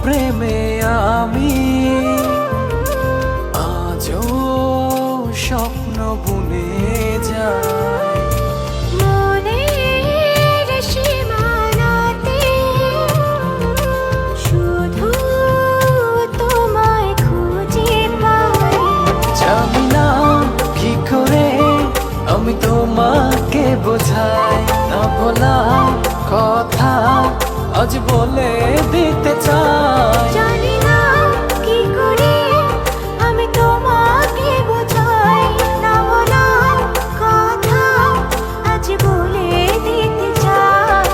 প্রেমে আমি আজও স্বপ্ন বুনে যাই। মনের সীমানাতে শুধু তোমায় খুঁজে পাই। জানি না কি করে আমি তোমাকে বোঝাই, না বলা কথা আজ বলে দিতে চাই। জানি না কি করে আমি তোমাকে বোঝাই, না বলা কথা আজ বলে দিতে চাই।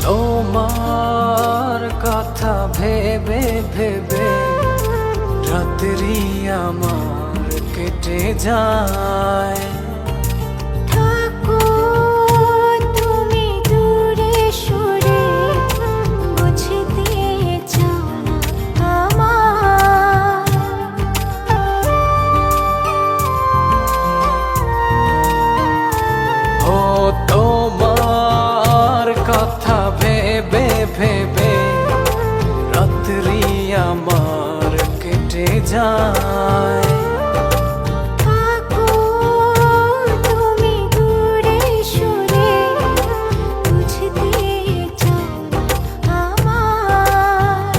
তোমার কথা ভেবে ভেবে রাত্রি আমার কেটে যায়। থাকো তুমি দূরে সরে, বুঝতে চাও না আমার। ও তোমার কথা ভেবে ভেবে রাত্রি আমার কেটে যায়। থাকো তুমি দূরে সরে, বুঝতে চাও না আমার।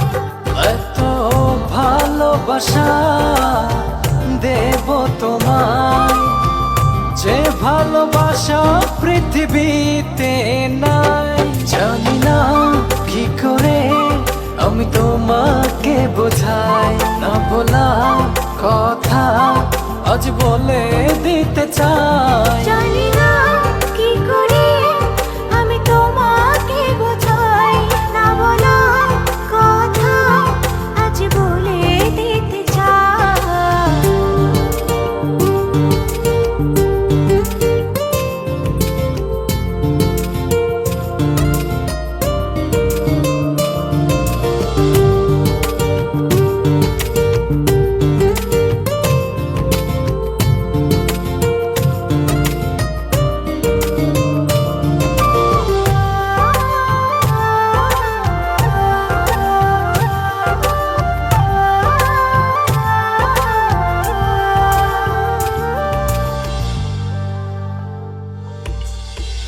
এত ভালোবাসা দেব তোমায়, যে ভালোবাসা পৃথিবীতে নাই। জানি না কি করে আমি তোমাকে বোঝাই, না বলা কথা আজ বলে দিতে চাই। জানি না কি করে আমি তোমাকে বোঝাই, না বলা কথা আজ বলে দিতে চাই।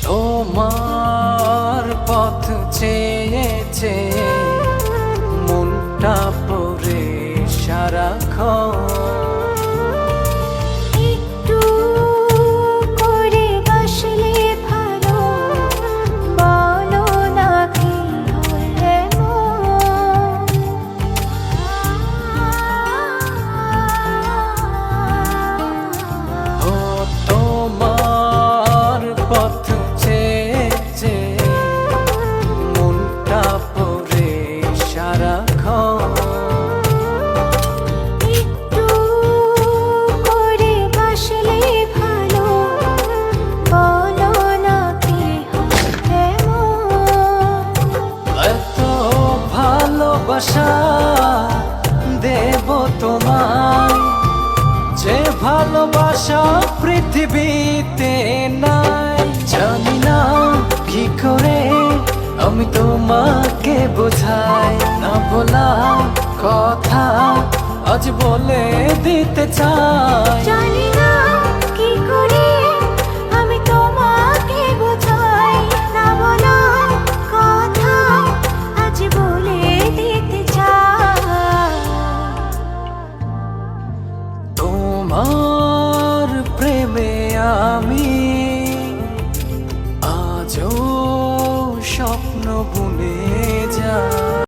তোমার পথ চেয়ে চেয়ে মনটা পড়ে সারাক্ষণ। একটু করে বাসলে ভালো, বলো না কি হলে ও তোমার পথ চেয়ে চেয়ে মনটা পড়ে সারাক্ষণ। একটু করে বাসলে ভালো, বলো না কি হলে এত ভালোবাসা দেব তোমায়, যে ভালোবাসা পৃথিবীতে নাই। জানি না কি করে আমি তোমাকে বোঝাই, না বলা কথা আজ বলে দিতে চাই। জানি না কি করে আমি তোমাকে বোঝাই, না বলা কথা আজ বলে দিতে চাই। তোমার প্রেমে আমি